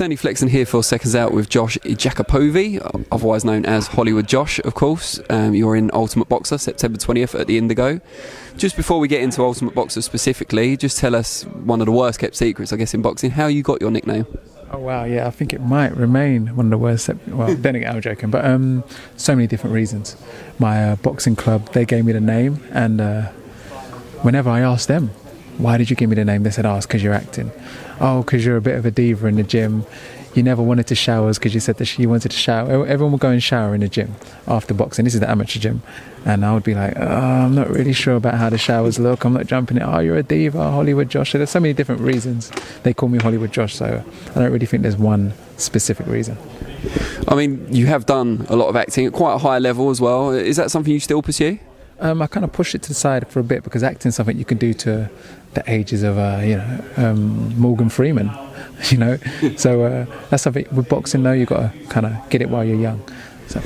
Danny Flexen here for Seconds Out with Josh Ejakpovi, otherwise known as Hollywood Josh, of course. You're in Ultimate Boxer, September 20th at the Indigo. Just before we get into Ultimate Boxer specifically, just tell us one of the worst kept secrets, I guess, in boxing, how you got your nickname. Oh wow, yeah, I think it might remain one of the worst. Well, then again, I'm joking, but so many different reasons. My boxing club, they gave me the name, and whenever I asked them, why did you give me the name? They said, oh, it's because you're acting. Oh, because you're a bit of a diva in the gym. You never wanted to shower because you said that you wanted to shower. Everyone would go and shower in the gym after boxing. This is the amateur gym. And I would be like, oh, I'm not really sure about how the showers look. I'm not jumping in. Oh, you're a diva, Hollywood Josh. So there's so many different reasons they call me Hollywood Josh. So I don't really think there's one specific reason. I mean, you have done a lot of acting at quite a high level as well. Is that something you still pursue? I kind of pushed it to the side for a bit because acting is something you can do to the ages of, Morgan Freeman, So that's something with boxing, though, you've got to kind of get it while you're young. So.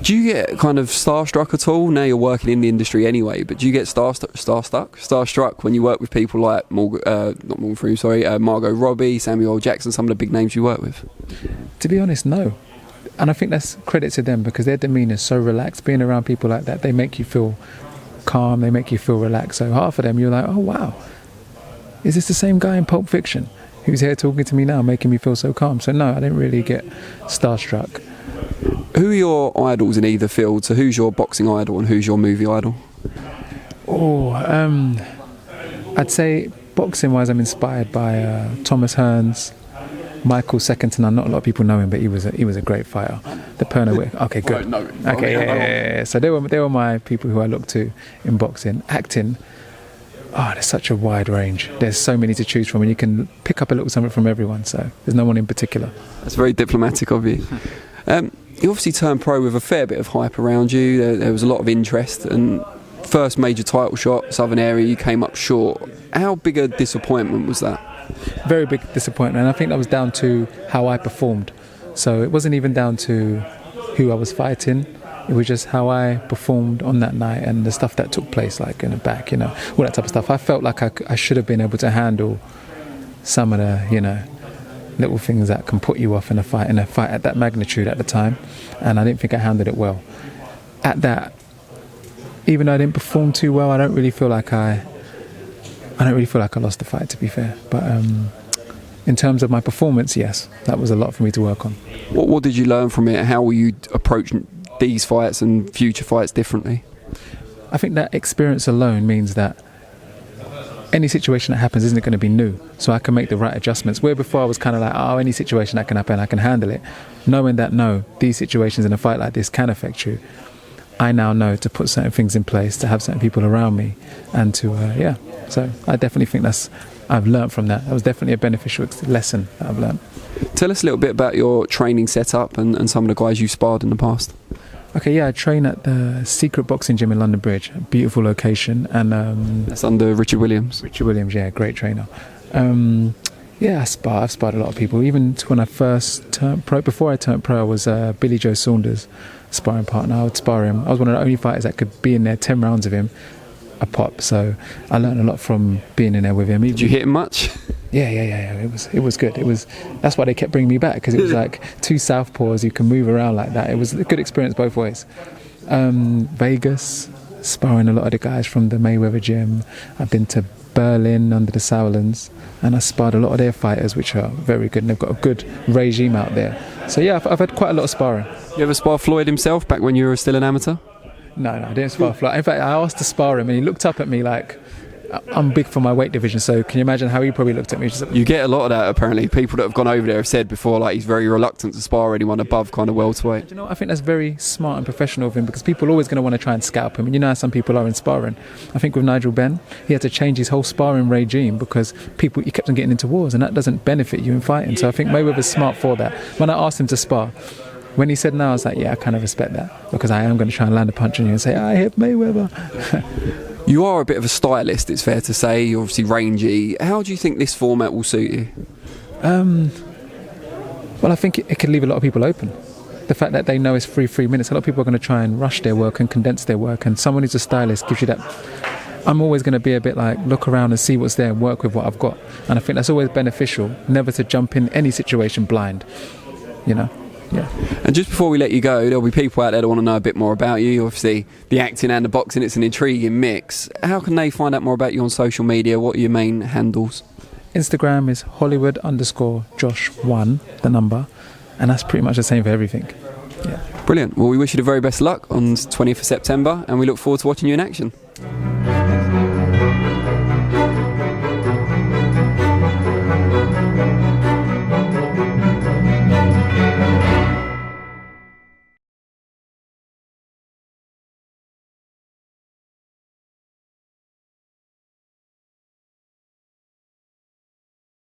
Do you get kind of starstruck at all? Now you're working in the industry anyway, but do you get starstruck when you work with people like Margot Robbie, Samuel L. Jackson, some of the big names you work with? To be honest, no. And I think that's credit to them because their demeanour is so relaxed. Being around people like that, they make you feel calm, they make you feel relaxed. So half of them, you're like, oh wow, is this the same guy in Pulp Fiction who's here talking to me now, making me feel so calm? So no, I didn't really get starstruck. Who are your idols in either field? So who's your boxing idol and who's your movie idol? Oh, I'd say boxing-wise, I'm inspired by Thomas Hearns, Michael Secondton. Not a lot of people know him, but he was a great fighter. The Pernod. Okay, good. Okay, yeah. So they were my people who I looked to in boxing. Acting. Oh, there's such a wide range. There's so many to choose from, and you can pick up a little something from everyone. So there's no one in particular. That's very diplomatic of you. You obviously turned pro with a fair bit of hype around you. There was a lot of interest, and first major title shot, Southern area, you came up short. How big a disappointment was that? Very big disappointment, and I think that was down to how I performed. So it wasn't even down to who I was fighting. It was just how I performed on that night and the stuff that took place, like in the back, all that type of stuff. I felt like I should have been able to handle some of the, little things that can put you off in a fight at that magnitude at the time, and I didn't think I handled it well. At that, even though I didn't perform too well, I don't really feel like I lost the fight, to be fair. But in terms of my performance, yes, that was a lot for me to work on. What did you learn from it? How will you approach these fights and future fights differently? I think that experience alone means that any situation that happens isn't going to be new, so I can make the right adjustments. Where before I was kind of like, oh, any situation that can happen, I can handle it. Knowing that, no, these situations in a fight like this can affect you, I now know to put certain things in place, to have certain people around me, and to, So I definitely think I've learned from that. That was definitely a beneficial lesson that I've learned. Tell us a little bit about your training setup and some of the guys you sparred in the past. Okay, yeah, I train at the Secret Boxing Gym in London Bridge, a beautiful location, and that's under Richard Williams. Richard Williams, yeah, great trainer. I've sparred a lot of people. Even when I first turned pro, before I turned pro, I was Billy Joe Saunders' sparring partner. I would spar him. I was one of the only fighters that could be in there 10 rounds of him a pop. So I learned a lot from being in there with him. Did you hit him much? Yeah. It was good. That's why they kept bringing me back, because it was like two southpaws. You can move around like that. It was a good experience both ways. Vegas, sparring a lot of the guys from the Mayweather gym. I've been to Berlin under the Sauerlands, and I sparred a lot of their fighters, which are very good, and they've got a good regime out there. So yeah, I've had quite a lot of sparring. You ever spar Floyd himself back when you were still an amateur? No, I didn't spar Floyd. In fact, I asked to spar him, and he looked up at me like, I'm big for my weight division, so can you imagine how he probably looked at me? You get a lot of that, apparently. People that have gone over there have said before, like, he's very reluctant to spar anyone above kind of welterweight. You know, I think that's very smart and professional of him, because people are always going to want to try and scalp him, and you know how some people are in sparring. I think with Nigel Benn, he had to change his whole sparring regime because he kept on getting into wars, and that doesn't benefit you in fighting. So I think Mayweather's smart for that. When I asked him to spar, when he said no, I was like, yeah, I kind of respect that, because I am going to try and land a punch on you and say, I hit Mayweather. You are a bit of a stylist, it's fair to say. You're obviously rangy. How do you think this format will suit you? Well, I think it can leave a lot of people open. The fact that they know it's 3 minutes, a lot of people are going to try and rush their work and condense their work, and someone who's a stylist gives you that I'm always going to be a bit like look around and see what's there and work with what I've got. And I think that's always beneficial, never to jump in any situation blind, you know. Yeah. And just before we let you go, there'll be people out there that want to know a bit more about you. Obviously, the acting and the boxing, it's an intriguing mix. How can they find out more about you on social media? What are your main handles? Instagram is Hollywood_Josh1, the number, and that's pretty much the same for everything. Yeah. Brilliant. Well, we wish you the very best luck on 20th of September, and we look forward to watching you in action.